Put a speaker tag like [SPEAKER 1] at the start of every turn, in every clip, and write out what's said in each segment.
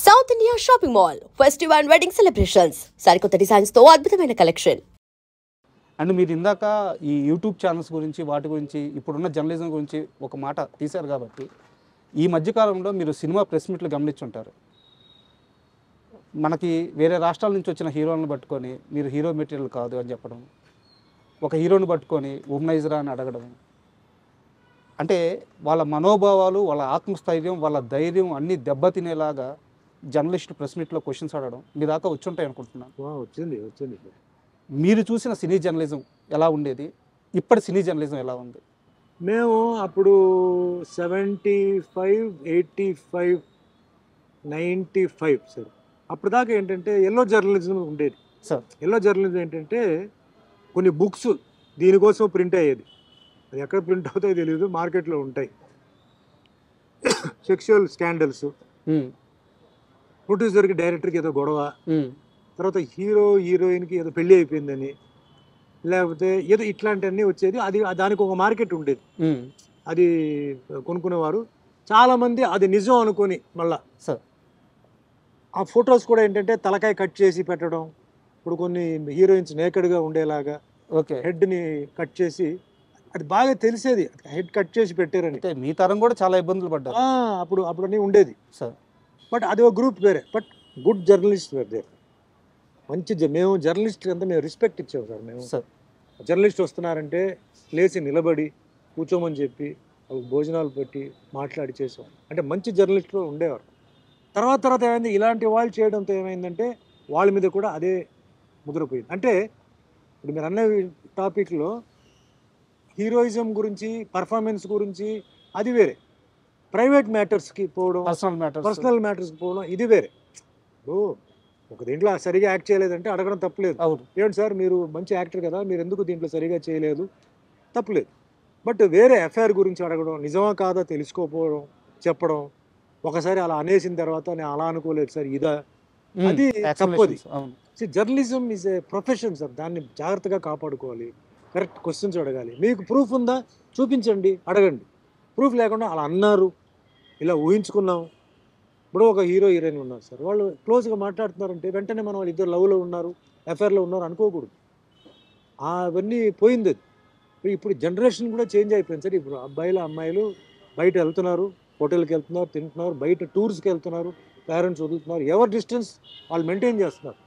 [SPEAKER 1] South India shopping mall festival and wedding celebrations సరికొత్త designs తో అద్భుతమైన కలెక్షన్.
[SPEAKER 2] అండ్ మీరు ఇందాక ఈ యూట్యూబ్ ఛానల్స్ గురించి వాటి గురించి ఇప్పుడున్న జర్నలిజం గురించి ఒక మాట తీశారు కాబట్టి ఈ మధ్యకాలంలో మీరు సినిమా ప్రెస్ మీట్లు గమనించుంటారు. మనకి వేరే రాష్ట్రాల నుంచి వచ్చిన హీరోలను పట్టుకొని మీరు హీరో మెటీరియల్ కాదు అని చెప్పడం, ఒక హీరోని పట్టుకొని ఉమ్నైజరా అని అడగడం, అంటే వాళ్ళ మనోభావాలు, వాళ్ళ ఆత్మస్థైర్యం, వాళ్ళ ధైర్యం అన్నీ దెబ్బతినేలాగా జర్నలిస్ట్ ప్రెస్ మీట్లో క్వశ్చన్స్ అడగడం మీ దాకా వచ్చి ఉంటాయి అనుకుంటున్నాను.
[SPEAKER 3] వచ్చింది.
[SPEAKER 2] మీరు చూసిన సినీ జర్నలిజం ఎలా ఉండేది, ఇప్పటి సినీ జర్నలిజం ఎలా ఉంది?
[SPEAKER 3] మేము అప్పుడు 75, 85, 95 సార్ అప్పుడు దాకా ఏంటంటే ఎల్లో జర్నలిజం ఉండేది
[SPEAKER 2] సార్.
[SPEAKER 3] ఎల్లో జర్నలిజం ఏంటంటే కొన్ని బుక్స్ దీనికోసం ప్రింట్ అయ్యేది. అది ఎక్కడ ప్రింట్ అవుతాయో తెలియదు, మార్కెట్లో ఉంటాయి. సెక్షువల్ స్కాండల్స్, ప్రొడ్యూసర్కి డైరెక్టర్కి ఏదో గొడవ, తర్వాత హీరో హీరోయిన్కి ఏదో పెళ్ళి అయిపోయిందని, లేకపోతే ఏదో ఇట్లాంటివన్నీ వచ్చేది. అది దానికి ఒక మార్కెట్ ఉండేది, అది కొనుక్కునేవారు చాలామంది. అది నిజం అనుకొని మళ్ళా
[SPEAKER 2] సార్
[SPEAKER 3] ఆ ఫొటోస్ కూడా ఏంటంటే తలకాయ కట్ చేసి పెట్టడం. ఇప్పుడు కొన్ని హీరోయిన్స్ నేకెడ్గా ఉండేలాగా
[SPEAKER 2] ఓకే,
[SPEAKER 3] హెడ్ని కట్ చేసి, అది బాగా తెలిసేది హెడ్ కట్ చేసి పెట్టారని.
[SPEAKER 2] అంటే మీ తరం కూడా చాలా ఇబ్బందులు పడ్డారు
[SPEAKER 3] అప్పుడు అన్నీ ఉండేది
[SPEAKER 2] సార్.
[SPEAKER 3] బట్ అది ఒక గ్రూప్ వేరే. బట్ గుడ్ జర్నలిస్ట్ వేరే, మంచి మేము జర్నలిస్ట్ అంతా మేము రెస్పెక్ట్ ఇచ్చాము సార్. మేము
[SPEAKER 2] సార్
[SPEAKER 3] జర్నలిస్ట్ వస్తున్నారంటే లేచి నిలబడి కూర్చోమని చెప్పి భోజనాలు పెట్టి మాట్లాడి చేసాం. అంటే మంచి జర్నలిస్టులు ఉండేవారు. తర్వాత ఏమైంది, ఇలాంటి వాళ్ళు చేయడంతో ఏమైందంటే వాళ్ళ మీద కూడా అదే ముద్రపోయింది. అంటే ఇప్పుడు మీరు అన్న టాపిక్లో హీరోయిజం గురించి, పర్ఫార్మెన్స్ గురించి అది వేరే, ప్రైవేట్ మ్యాటర్స్కి పోవడం, పర్సనల్ మ్యాటర్స్కి పోవడం ఇది వేరే. ఒక దీంట్లో సరిగా యాక్ట్ చేయలేదంటే అడగడం తప్పులేదు. ఏంటి సార్ మీరు మంచి యాక్టర్ కదా, మీరు ఎందుకు దీంట్లో సరిగా చేయలేదు, తప్పులేదు. బట్ వేరే ఎఫ్ఐఆర్ గురించి అడగడం, నిజమా కాదా తెలుసుకోకపోవడం, చెప్పడం, ఒకసారి అలా అనేసిన తర్వాత నేను అలా అనుకోలేదు సార్ ఇదా, అది తప్పది. Journalism is a profession sir, దాన్ని జాగ్రత్తగా కాపాడుకోవాలి. కరెక్ట్ క్వశ్చన్స్ అడగాలి. మీకు ప్రూఫ్ ఉందా చూపించండి, అడగండి. ప్రూఫ్ లేకుండా అలా అన్నారు, ఇలా ఊహించుకున్నాం. ఇప్పుడు ఒక హీరో హీరోయిన్ ఉన్నారు సార్, వాళ్ళు క్లోజ్గా మాట్లాడుతున్నారంటే వెంటనే మనం వాళ్ళు ఇద్దరు లవ్లో ఉన్నారు, ఎఫ్ఐఆర్లో ఉన్నారు అనుకోకూడదు. అవన్నీ పోయింది. ఇప్పుడు జనరేషన్ కూడా చేంజ్ అయిపోయింది సార్. ఇప్పుడు అబ్బాయిలు అమ్మాయిలు బయట వెళ్తున్నారు, హోటల్కి వెళ్తున్నారు, తింటున్నారు, బయట టూర్స్కి వెళ్తున్నారు, పేరెంట్స్ వదులుతున్నారు, ఎవరి డిస్టెన్స్ వాళ్ళు మెయింటైన్ చేస్తున్నారు.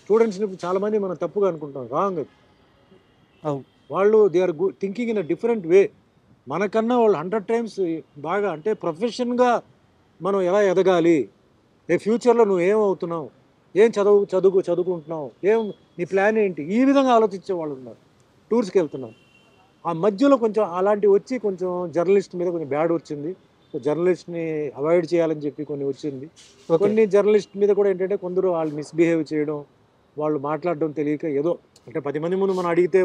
[SPEAKER 3] స్టూడెంట్స్ని ఇప్పుడు చాలామంది మనం తప్పుగా అనుకుంటాం, రాంగ్ అది. వాళ్ళు they are thinking in a different way. మనకన్నా వాళ్ళు 100 times బాగా, అంటే ప్రొఫెషన్గా మనం ఎలా ఎదగాలి, ఫ్యూచర్లో నువ్వు ఏమవుతున్నావు, ఏం చదువుకుంటున్నావు, నీ ప్లాన్ ఏంటి, ఈ విధంగా ఆలోచించే వాళ్ళు ఉన్నారు. టూర్స్కి వెళ్తున్నాం, ఆ మధ్యలో కొంచెం అలాంటివి వచ్చి కొంచెం జర్నలిస్ట్ మీద కొంచెం బ్యాడ్ వచ్చింది. జర్నలిస్ట్ని అవాయిడ్ చేయాలని చెప్పి కొన్ని వచ్చింది. కొన్ని జర్నలిస్ట్ మీద కూడా ఏంటంటే కొందరు వాళ్ళు మిస్బిహేవ్ చేయడం, వాళ్ళు మాట్లాడడం తెలియక ఏదో అంటే 10 మంది ముందు మనం అడిగితే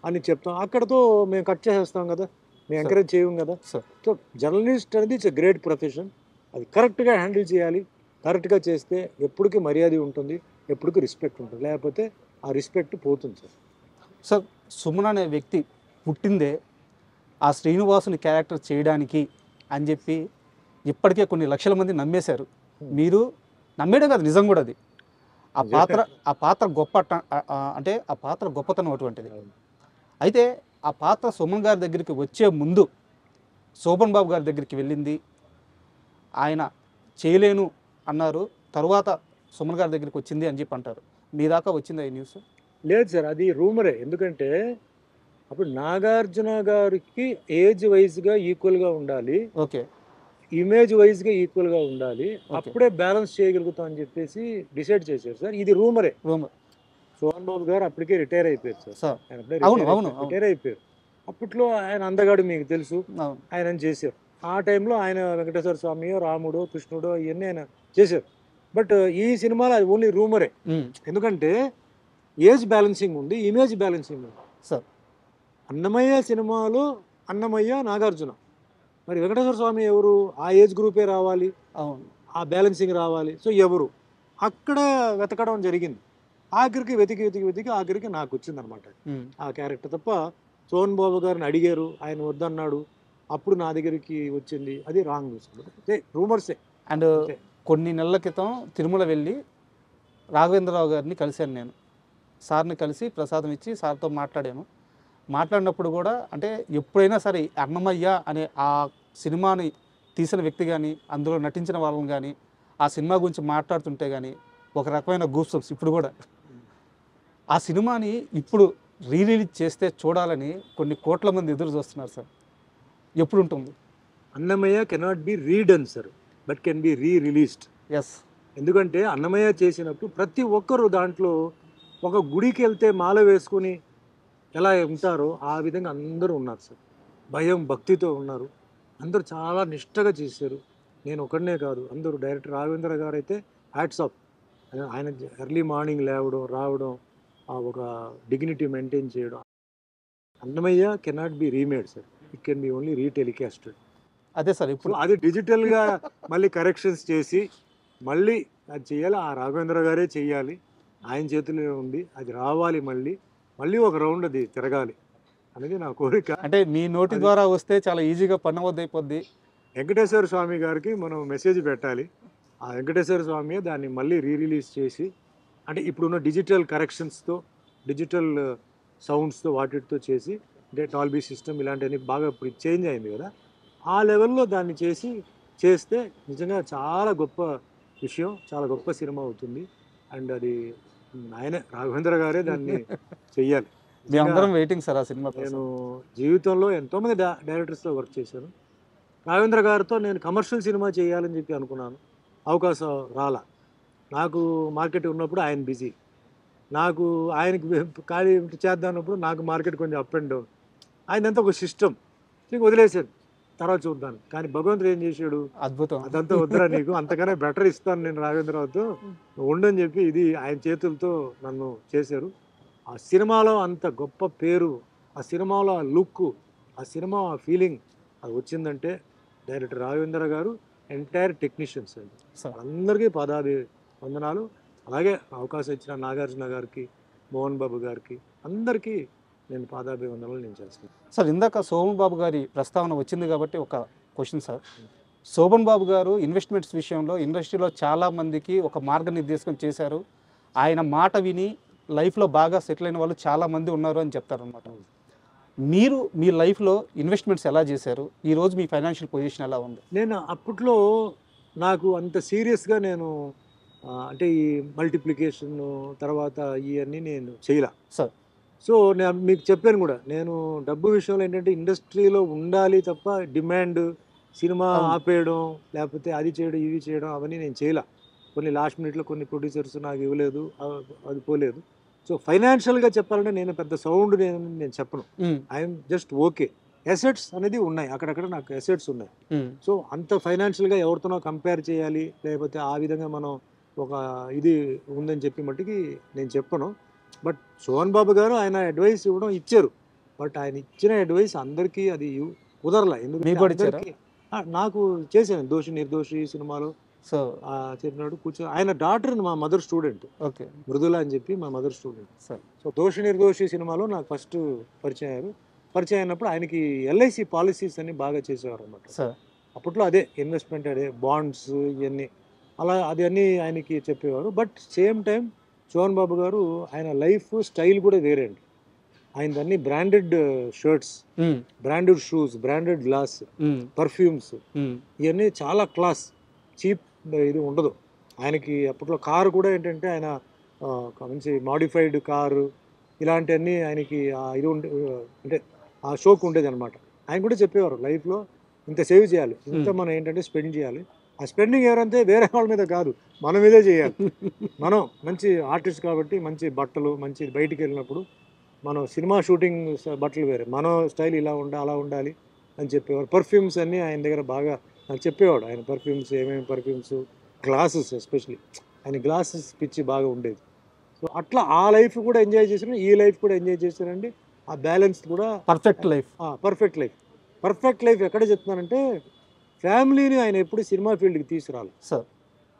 [SPEAKER 3] అని చెప్తాం, అక్కడతో మేము కట్ చేసేస్తాం కదా, మేము ఎంకరేజ్ చేయం కదా. సో జర్నలిస్ట్ అనేది ఇట్స్ ఎ గ్రేట్ ప్రొఫెషన్. అది కరెక్ట్గా హ్యాండిల్ చేయాలి. కరెక్ట్గా చేస్తే ఎప్పటికీ మర్యాద ఉంటుంది, ఎప్పటికీ రెస్పెక్ట్ ఉంటుంది. లేకపోతే ఆ రెస్పెక్ట్ పోతుంది సార్.
[SPEAKER 2] సార్ సుమన్ అనే వ్యక్తి పుట్టిందే ఆ శ్రీనివాసుని క్యారెక్టర్ చేయడానికి అని చెప్పి ఇప్పటికే కొన్ని లక్షల మంది నమ్మేశారు. మీరు నమ్మేయడం కాదు, నిజం కూడా అది. ఆ పాత్ర గొప్ప, అంటే ఆ పాత్ర గొప్పతనం అటువంటిది. అయితే ఆ పాత్ర సుమన్ గారి దగ్గరికి వచ్చే ముందు శోభన్ బాబు గారి దగ్గరికి వెళ్ళింది, ఆయన చేయలేను అన్నారు, తర్వాత సుమన్ గారి దగ్గరికి వచ్చింది అని చెప్పి అంటారు. మీ దాకా వచ్చింది ఈ న్యూస్?
[SPEAKER 3] లేదు సార్, అది రూమరే. ఎందుకంటే అప్పుడు నాగార్జున గారికి ఏజ్ వైజ్గా ఈక్వల్గా ఉండాలి,
[SPEAKER 2] ఓకే,
[SPEAKER 3] ఇమేజ్ వైజ్గా ఈక్వల్గా ఉండాలి, అప్పుడే బ్యాలెన్స్ చేయగలుగుతాం అని చెప్పేసి డిసైడ్ చేశారు సార్. ఇది రూమరే. శోభన్ బాబు గారు అప్పటికే రిటైర్ అయిపోయారు సార్. రిటైర్ అయిపోయారు. అప్పట్లో ఆయన అందగాడు మీకు తెలుసు, ఆయన చేశారు. ఆ టైంలో ఆయన వెంకటేశ్వర స్వామి, రాముడు, కృష్ణుడు ఇవన్నీ ఆయన చేశారు. బట్ ఈ సినిమాలో అది ఓన్లీ రూమరే. ఎందుకంటే ఏజ్ బ్యాలెన్సింగ్ ఉంది, ఇమేజ్ బ్యాలెన్సింగ్ ఉంది సార్. అన్నమయ్య సినిమాలో అన్నమయ్య, నాగార్జున, మరి వెంకటేశ్వర స్వామి ఎవరు, ఆ ఏజ్ గ్రూపే రావాలి, ఆ బ్యాలెన్సింగ్ రావాలి. సో ఎవరు అక్కడ వెతకడం జరిగింది. ఆఖరికి వెతికి ఆఖరికి నాకు వచ్చిందనమాట ఆ క్యారెక్టర్. తప్ప సోహన్ బాబు గారిని అడిగారు, ఆయన వద్దన్నాడు, అప్పుడు నా దగ్గరికి వచ్చింది, అది రాంగ్. రూమర్సే.
[SPEAKER 2] అండ్ కొన్ని నెలల క్రితం తిరుమల వెళ్ళి రాఘవేంద్రరావు గారిని కలిశాను నేను. సార్ని కలిసి ప్రసాదం ఇచ్చి సార్తో మాట్లాడినప్పుడు కూడా అంటే ఎప్పుడైనా సరే అన్నమయ్య అనే ఆ సినిమాని తీసిన వ్యక్తి కానీ అందులో నటించిన వాళ్ళని కానీ ఆ సినిమా గురించి మాట్లాడుతుంటే కానీ ఒక రకమైన గూస్బంప్స్ ఇప్పుడు కూడా. ఆ సినిమాని ఇప్పుడు రిలీజ్ చేస్తే చూడాలని కొన్ని కోట్ల మంది ఎదురు చూస్తున్నారు సార్. ఎప్పుడు ఉంటుంది?
[SPEAKER 3] Annamayya cannot be redone sir, but can be released.
[SPEAKER 2] Yes,
[SPEAKER 3] ఎందుకంటే అన్నమయ్య చేసినప్పుడు ప్రతి ఒక్కరు దాంట్లో ఒక గుడికి వెళ్తే మాల వేసుకుని ఎలా ఉంటారో ఆ విధంగా అందరూ ఉన్నారు సార్. భయం భక్తితో ఉన్నారు, అందరూ చాలా నిష్టగా చేశారు. నేను ఒకడనే కాదు, అందరూ. డైరెక్టర్ రాఘవేంద్ర గారు అయితే హ్యాట్స్ ఆఫ్. ఆయన ఎర్లీ మార్నింగ్ రావడం ఆ ఒక డిగ్నిటీ మెయింటైన్ చేయడం. Annamayya cannot be remade sir, it can be only retelecasted.
[SPEAKER 2] అదే సార్. ఇప్పుడు
[SPEAKER 3] అది డిజిటల్గా మళ్ళీ కరెక్షన్స్ చేసి మళ్ళీ అది చేయాలి. ఆ రాఘవేంద్ర గారే చెయ్యాలి, ఆయన చేతిలో ఉంది. అది రావాలి, మళ్ళీ ఒక రౌండ్ అది తిరగాలి అనేది నా కోరిక.
[SPEAKER 2] అంటే మీ నోటి ద్వారా వస్తే చాలా ఈజీగా పని అయిపోద్ది.
[SPEAKER 3] వెంకటేశ్వర స్వామి గారికి మనం మెసేజ్ పెట్టాలి. ఆ వెంకటేశ్వర స్వామి దాన్ని మళ్ళీ రిలీజ్ చేసి, అంటే ఇప్పుడున్న డిజిటల్ కరెక్షన్స్తో, డిజిటల్ సౌండ్స్తో వాటితో చేసి, అంటే డాల్బీ సిస్టమ్ ఇలాంటివన్నీ బాగా ఇప్పుడు చేంజ్ అయింది కదా, ఆ లెవెల్లో దాన్ని చేస్తే నిజంగా చాలా గొప్ప విషయం, చాలా గొప్ప సినిమా అవుతుంది. అండ్ అది ఆయనే రాఘవేంద్ర గారే దాన్ని చెయ్యాలి.
[SPEAKER 2] మేమందరం వెయిటింగ్ సార్ ఆ సినిమా.
[SPEAKER 3] నేను జీవితంలో ఎంతోమంది డైరెక్టర్స్తో వర్క్ చేశాను. రాఘవేంద్ర గారితో నేను కమర్షియల్ సినిమా చేయాలని చెప్పి అనుకున్నాను, అవకాశం రాలా. నాకు మార్కెట్ ఉన్నప్పుడు ఆయన బిజీ, నాకు ఆయనకి ఖాళీ చేద్దామన్నప్పుడు నాకు మార్కెట్ కొంచెం అప్ అండ్ డౌన్. ఆయనంతా ఒక సిస్టమ్, నీకు వదిలేసాను, తర్వాత చూద్దాను. కానీ భగవంతుడు ఏం చేశాడు,
[SPEAKER 2] అద్భుతం,
[SPEAKER 3] అదంతా వద్దురా నీకు, అంతకన్నా బెటర్ ఇస్తాను నేను రాఘవేంద్రరావుతో, ఉండని చెప్పి ఇది ఆయన చేతులతో నన్ను చేశారు. ఆ సినిమాలో అంత గొప్ప పేరు, ఆ సినిమాలో ఆ లుక్, ఆ సినిమా ఆ ఫీలింగ్ అది వచ్చిందంటే డైరెక్టర్ రాఘవేంద్ర గారు, ఎంటైర్ టెక్నీషియన్స్ అండి, అందరికీ వందనాలు. అలాగే అవకాశం ఇచ్చిన నాగార్జున గారికి, మోహన్ బాబు గారికి, అందరికీ నేను పాదాభివందనాలు నేను చేస్తున్నాను.
[SPEAKER 2] సార్, ఇందాక శోభన్ బాబు గారి ప్రస్తావన వచ్చింది కాబట్టి ఒక క్వశ్చన్ సార్. శోభన్ బాబు గారు ఇన్వెస్ట్మెంట్స్ విషయంలో ఇండస్ట్రీలో చాలామందికి ఒక మార్గనిర్దేశం చేశారు. ఆయన మాట విని లైఫ్లో బాగా సెటిల్ అయిన వాళ్ళు చాలామంది ఉన్నారు అని చెప్తారనమాట. మీరు మీ లైఫ్లో ఇన్వెస్ట్మెంట్స్ ఎలా చేశారు? ఈరోజు మీ ఫైనాన్షియల్ పొజిషన్ ఎలా ఉంది?
[SPEAKER 3] నేను అప్పట్లో నాకు అంత సీరియస్గా నేను అంటే ఈ మల్టిప్లికేషన్ తర్వాత ఇవన్నీ నేను చేయలే
[SPEAKER 2] సార్.
[SPEAKER 3] సో నేను మీకు చెప్పాను కూడా, నేను డబ్బు విషయంలో ఏంటంటే ఇండస్ట్రీలో ఉండాలి తప్ప డిమాండ్, సినిమా ఆపేయడం, లేకపోతే అది చేయడం ఇది చేయడం అవన్నీ నేను చేయలే. కొన్ని లాస్ట్ మినిట్లో కొన్ని ప్రొడ్యూసర్స్ నాకు ఇవ్వలేదు, అది పోలేదు. సో ఫైనాన్షియల్గా చెప్పాలంటే నేను పెద్ద సౌండ్ నేను చెప్పను, ఐఎమ్ జస్ట్ ఓకే. అసెట్స్ అనేది ఉన్నాయి, అక్కడక్కడ నాకు అసెట్స్ ఉన్నాయి. సో అంత ఫైనాన్షియల్గా ఎవరితోనో కంపేర్ చేయాలి, లేకపోతే ఆ విధంగా మనం ఒక ఇది ఉందని చెప్పి మట్టుకి నేను చెప్పను. బట్ శోభన్ బాబు గారు ఆయన అడ్వైస్ ఇచ్చారు, బట్ ఆయన ఇచ్చిన అడ్వైస్ అందరికీ అది కుదరలే. ఎందుకంటే నాకు చేశాను దోషి నిర్దోషి సినిమాలో
[SPEAKER 2] సో
[SPEAKER 3] చెప్పినాడు కూర్చో. ఆయన డాటర్ మా మదర్ స్టూడెంట్,
[SPEAKER 2] ఓకే,
[SPEAKER 3] మృదుల అని చెప్పి మా మదర్ స్టూడెంట్.
[SPEAKER 2] సార్,
[SPEAKER 3] సో దోషి నిర్దోషి సినిమాలో నాకు ఫస్ట్ పరిచయం అయినప్పుడు ఆయనకి ఎల్ఐసి పాలసీస్ అన్ని బాగా చేసేవారు అనమాట.
[SPEAKER 2] సార్,
[SPEAKER 3] అప్పట్లో అదే ఇన్వెస్ట్మెంట్, అదే బాండ్స్ ఇవన్నీ అలా అది అన్నీ ఆయనకి చెప్పేవారు. But same time Sobhan Babu garu ఆయన లైఫ్ స్టైల్ కూడా వేరే అండి. ఆయనదన్నీ branded shirts, branded shoes, branded glass, perfumes, ఇవన్నీ చాలా క్లాస్, చీప్ ఇది ఉండదు ఆయనకి. అప్పట్లో కారు కూడా ఏంటంటే ఆయన మంచి మాడిఫైడ్ కారు ఇలాంటివన్నీ ఆయనకి ఇది అంటే ఆ షోక్ ఉండేది అనమాట. ఆయన కూడా చెప్పేవారు లైఫ్లో ఇంత సేవ్ చేయాలి, ఇంత మనం ఏంటంటే స్పెండ్ చేయాలి. ఆ స్పెండింగ్ ఎవరంటే వేరే వాళ్ళ మీద కాదు, మన మీదే చేయాలి. మనం మంచి ఆర్టిస్ట్ కాబట్టి మంచి బట్టలు, మంచి బయటికి వెళ్ళినప్పుడు మనం సినిమా షూటింగ్ బట్టలు వేరే, మన స్టైల్ ఇలా అలా ఉండాలి అని చెప్పేవారు. పర్ఫ్యూమ్స్ అన్నీ ఆయన దగ్గర బాగా నాకు చెప్పేవాడు. ఆయన పర్ఫ్యూమ్స్, ఏమేమి పర్ఫ్యూమ్స్, గ్లాసెస్, ఎస్పెషలీ ఆయన గ్లాసెస్ పిచ్చి బాగా ఉండేది. సో అట్లా ఆ లైఫ్ కూడా ఎంజాయ్ చేశాను, ఈ లైఫ్ కూడా ఎంజాయ్ చేశానండి. ఆ బ్యాలెన్స్ కూడా
[SPEAKER 2] పర్ఫెక్ట్ లైఫ్.
[SPEAKER 3] పర్ఫెక్ట్ లైఫ్ ఎక్కడ చెప్తున్నానంటే, ఫ్యామిలీని ఆయన ఎప్పుడు సినిమా ఫీల్డ్కి తీసుకురాలి సార్.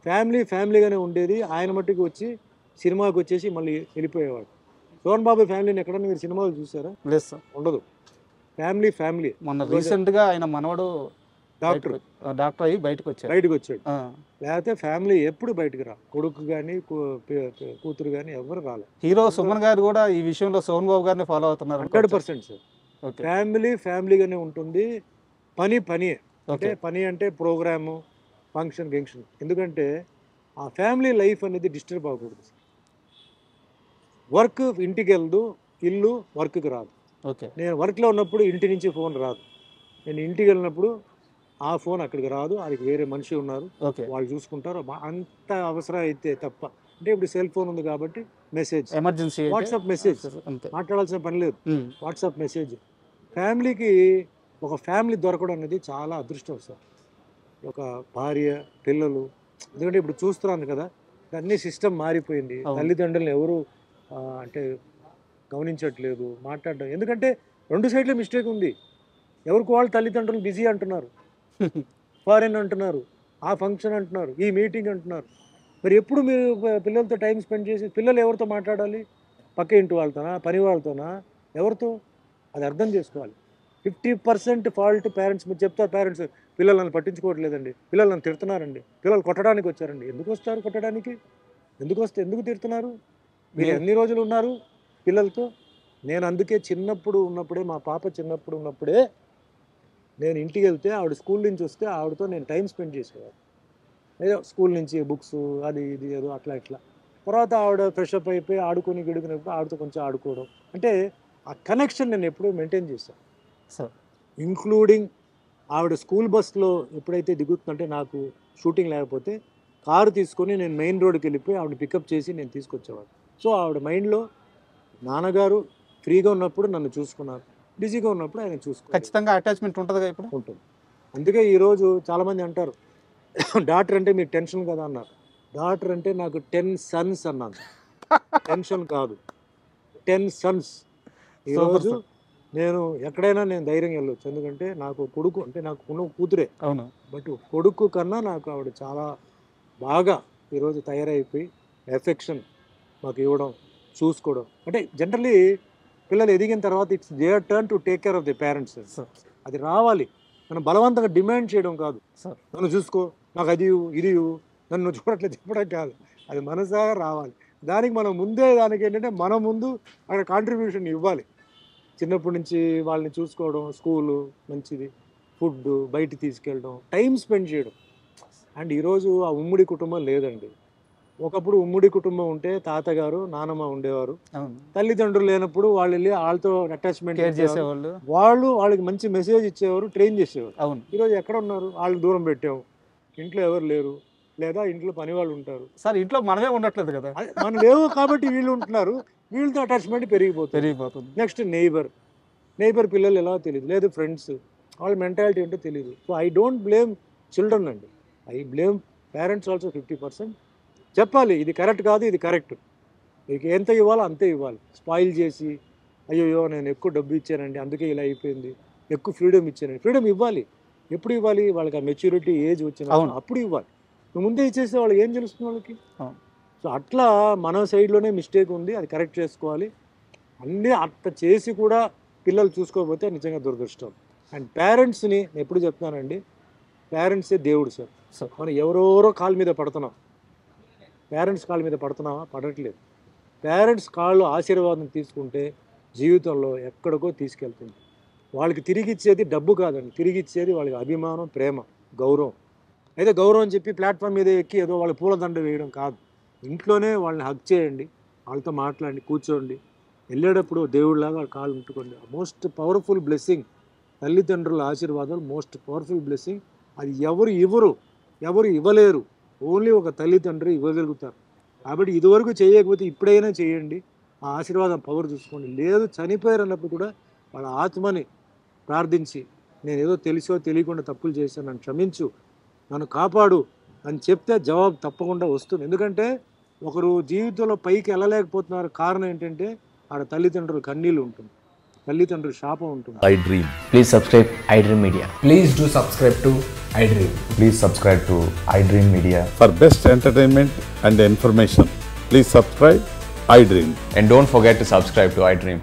[SPEAKER 3] ఫ్యామిలీగానే ఉండేది. ఆయన మట్టుకు వచ్చి సినిమాకి వచ్చేసి మళ్ళీ వెళ్ళిపోయేవాడు. శోభన్ బాబు ఫ్యామిలీని ఎక్కడన్నా మీరు సినిమాలు చూసారా?
[SPEAKER 2] లేదు సార్,
[SPEAKER 3] ఉండదు. ఫ్యామిలీ.
[SPEAKER 2] మొన్న రీసెంట్గా ఆయన మనవడు డాక్టర్ అయ్యి బయటకు వచ్చాడు.
[SPEAKER 3] లేకపోతే ఫ్యామిలీ ఎప్పుడు బయటకు రా, కొడుకు కానీ కూతురు కానీ ఎవరు రాలేదు.
[SPEAKER 2] హీరో సుమన్ గారు కూడా ఈ విషయంలో సోహన్ బాబు గారిని ఫాలో అవుతున్నారు.
[SPEAKER 3] 100% సార్. ఫ్యామిలీగానే ఉంటుంది. పని అంటే ప్రోగ్రాము, ఫంక్షన్. ఎందుకంటే ఆ ఫ్యామిలీ లైఫ్ అనేది డిస్టర్బ్ అవ్వకూడదు. వర్క్ ఇంటికి వెళ్దు, ఇల్లు వర్క్కి రాదు. నేను వర్క్లో ఉన్నప్పుడు ఇంటి నుంచి ఫోన్ రాదు, నేను ఇంటికి వెళ్ళినప్పుడు ఆ ఫోన్ అక్కడికి రాదు, అది వేరే మనిషి ఉన్నారు, వాళ్ళు చూసుకుంటారు. అంత అవసరం అయితే తప్ప. అంటే ఇప్పుడు సెల్ ఫోన్ ఉంది కాబట్టి మెసేజ్,
[SPEAKER 2] ఎమర్జెన్సీ
[SPEAKER 3] వాట్సాప్ మెసేజ్, మాట్లాడాల్సిన పని లేదు, వాట్సాప్ మెసేజ్. ఫ్యామిలీకి ఒక ఫ్యామిలీ దొరకడం అనేది చాలా అదృష్టం సార్. ఒక భార్య, పిల్లలు. ఎందుకంటే ఇప్పుడు చూస్తున్నాను కదా, అన్ని సిస్టమ్ మారిపోయింది. తల్లిదండ్రులను ఎవరు అంటే గమనించట్లేదు, మాట్లాడడం. ఎందుకంటే 2 సైడ్ల మిస్టేక్ ఉంది. ఎవరికి వాళ్ళు తల్లిదండ్రులు బిజీ అంటున్నారు, ఫారెన్ అంటున్నారు, ఆ ఫంక్షన్ అంటున్నారు, ఈ మీటింగ్ అంటున్నారు. మరి ఎప్పుడు మీరు పిల్లలతో టైం స్పెండ్ చేసి, పిల్లలు ఎవరితో మాట్లాడాలి? పక్క ఇంటి వాళ్ళతోనా, పని వాళ్ళతోనా, ఎవరితో? అది అర్థం చేసుకోవాలి. 50% ఫాల్ట్ పేరెంట్స్. మీరు చెప్తారు పేరెంట్స్ పిల్లలను పట్టించుకోవట్లేదండి, పిల్లలను తిడుతున్నారండి, పిల్లలు కొట్టడానికి వచ్చారండి. ఎందుకు వస్తారు కొట్టడానికి? ఎందుకు తిడుతున్నారు? మీరు ఎన్ని రోజులు ఉన్నారు పిల్లలతో? నేను అందుకే చిన్నప్పుడు ఉన్నప్పుడే, మా పాప చిన్నప్పుడు ఉన్నప్పుడే నేను ఇంటికి వెళ్తే ఆవిడ స్కూల్ నుంచి వస్తే ఆవిడతో నేను టైం స్పెండ్ చేసేవాడు. ఏదో స్కూల్ నుంచి బుక్స్ అది ఇది ఏదో అట్లా ఇట్లా. తర్వాత ఆవిడ ఫ్రెషప్ అయిపోయి గడుకునేప్పుడు ఆవిడతో కొంచెం ఆడుకోవడం. అంటే ఆ కనెక్షన్ నేను ఎప్పుడూ మెయింటైన్ చేశాను సార్. ఇంక్లూడింగ్ ఆవిడ స్కూల్ బస్లో ఎప్పుడైతే దిగుతుందంటే, నాకు షూటింగ్ లేకపోతే కారు తీసుకొని నేను మెయిన్ రోడ్కి వెళ్ళిపోయి ఆవిడ పికప్ చేసి నేను తీసుకొచ్చేవాడు. సో ఆవిడ మైండ్లో నాన్నగారు ఫ్రీగా ఉన్నప్పుడు నన్ను చూసుకున్నారు, బిజీగా ఉన్నప్పుడు ఆయన చూసుకున్నారు.
[SPEAKER 2] ఖచ్చితంగా అటాచ్మెంట్ ఉంటుంది ఇప్పుడు
[SPEAKER 3] ఉంటుంది. అందుకే ఈరోజు చాలామంది అంటారు డాక్టర్ అంటే మీకు టెన్షన్ కదా అన్నారు. డాక్టర్ అంటే నాకు 10 సన్స్ అన్నాను. టెన్షన్ కాదు, 10 సన్స్. ఈరోజు నేను ఎక్కడైనా నేను ధైర్యంగా వెళ్ళొచ్చు. ఎందుకంటే నాకు కొడుకు అంటే నాకు ఉన్న కూతురే,
[SPEAKER 2] అవును,
[SPEAKER 3] బట్ కొడుకు కన్నా నాకు ఆవిడ చాలా బాగా ఈరోజు తయారైపోయి ఎఫెక్షన్ మాకు ఇవ్వడం, చూసుకోవడం. అంటే జనరల్లీ పిల్లలు ఎదిగిన తర్వాత it's their turn to take care of the parents. అది రావాలి. మనం బలవంతంగా డిమాండ్ చేయడం కాదు. నన్ను చూసుకో, నాకు అది ఇది నన్ను చూడట్లేదు చెప్పడం కాదు, అది మనసాగా రావాలి. దానికి మనం ముందే దానికి ఏంటంటే మనం ముందు అక్కడ కాంట్రిబ్యూషన్ ఇవ్వాలి. చిన్నప్పటి నుంచి వాళ్ళని చూసుకోవడం, స్కూలు మంచిది, ఫుడ్, బయటికి తీసుకెళ్ళడం, టైం స్పెండ్ చేయడం. అండ్ ఈరోజు ఆ ఉమ్మడి కుటుంబం లేదండి. ఒకప్పుడు ఉమ్మడి కుటుంబం ఉంటే తాతగారు, నానమ్మ ఉండేవారు, తల్లిదండ్రులు లేనప్పుడు వాళ్ళు వెళ్ళి వాళ్ళతో అటాచ్మెంట్ చేసేవాళ్ళు, వాళ్ళకి మంచి మెసేజ్ ఇచ్చేవారు, ట్రైన్ చేసేవారు. అవును. ఈరోజు ఎక్కడ ఉన్నారు? వాళ్ళకి దూరం పెట్టాము, ఇంట్లో ఎవరు లేరు, లేదా ఇంట్లో పని వాళ్ళు ఉంటారు.
[SPEAKER 2] సార్ ఇంట్లో మనమే ఉండట్లేదు కదా,
[SPEAKER 3] మనం లేవు కాబట్టి వీళ్ళు ఉంటున్నారు, వీళ్ళతో అటాచ్మెంట్ పెరిగిపోతుంది. నెక్స్ట్ నైబర్ పిల్లలు ఎలా తెలియదు, లేదు ఫ్రెండ్స్, వాళ్ళ మెంటాలిటీ ఏంటో తెలియదు. So I don't blame children అండి, ఐ బ్లేమ్ పేరెంట్స్ ఆల్సో 50%. చెప్పాలి ఇది కరెక్ట్ కాదు, ఇది కరెక్ట్, మీకు ఎంత ఇవ్వాలో అంతే ఇవ్వాలి. స్పాయిల్ చేసి అయ్యో నేను ఎక్కువ డబ్బు ఇచ్చానండి అందుకే ఇలా అయిపోయింది, ఎక్కువ ఫ్రీడమ్ ఇచ్చానండి. ఫ్రీడమ్ ఇవ్వాలి. ఎప్పుడు ఇవ్వాలి? వాళ్ళకి ఆ మెచ్యూరిటీ ఏజ్ వచ్చిన అప్పుడు ఇవ్వాలి. నువ్వు ముందే ఇచ్చేస్తే వాళ్ళకి ఏం తెలుస్తుంది వాళ్ళకి? సో అట్లా మన సైడ్లోనే మిస్టేక్ ఉంది, అది కరెక్ట్ చేసుకోవాలి. అన్నీ అట్లా చేసి కూడా పిల్లలు చూసుకోకపోతే నిజంగా దురదృష్టం. అండ్ పేరెంట్స్ని నేను ఎప్పుడు చెప్తున్నానండి, పేరెంట్సే దేవుడు సార్. మనం ఎవరెవరో కాళ్ళ మీద పడుతున్నాం, పేరెంట్స్ కాళ్ళ మీద పడుతున్నావా? పడట్లేదు. పేరెంట్స్ కాళ్ళు ఆశీర్వాదం తీసుకుంటే జీవితంలో ఎక్కడికో తీసుకెళ్తుంది. వాళ్ళకి తిరిగి ఇచ్చేది డబ్బు కాదండి, తిరిగి ఇచ్చేది వాళ్ళకి అభిమానం, ప్రేమ, గౌరవం. అయితే గౌరవం చెప్పి ప్లాట్ఫామ్ మీద ఎక్కి ఏదో వాళ్ళ పూలదండ వేయడం కాదు. ఇంట్లోనే వాళ్ళని హగ్ చేయండి, వాళ్ళతో మాట్లాడండి, కూర్చోండి, వెళ్ళేటప్పుడు దేవుడిలాగా వాళ్ళ కాళ్ళు ముట్టుకోండి. మోస్ట్ పవర్ఫుల్ బ్లెస్సింగ్ తల్లిదండ్రుల ఆశీర్వాదాలు, మోస్ట్ పవర్ఫుల్ బ్లెస్సింగ్. అది ఎవరు ఇవ్వలేరు, ఓన్లీ ఒక తల్లిదండ్రి ఇవ్వగలుగుతారు. కాబట్టి ఇదివరకు చేయకపోతే ఇప్పుడైనా చేయండి, ఆ ఆశీర్వాదం పవర్ చూసుకోండి. లేదు చనిపోయారు అన్నప్పుడు కూడా వాళ్ళ ఆత్మని ప్రార్థించి, నేను ఏదో తెలిసో తెలియకుండా తప్పులు చేశాను, నన్ను క్షమించు, నన్ను కాపాడు అని చెప్తే జవాబు తప్పకుండా వస్తుంది. ఎందుకంటే ఒకరు జీవితంలో పైకి వెళ్ళలేకపోతున్నారు, కారణం ఏంటంటే ఆడ తల్లిదండ్రులు కన్నీళ్ళు ఉంటుంది, తల్లిదండ్రులు శాపం ఉంటుంది.
[SPEAKER 4] I Dream. Please subscribe iDream Media.
[SPEAKER 5] Please do subscribe to iDream.
[SPEAKER 4] Please subscribe to iDream Media.
[SPEAKER 6] For best entertainment and information, please subscribe iDream.
[SPEAKER 4] And don't forget to subscribe to iDream.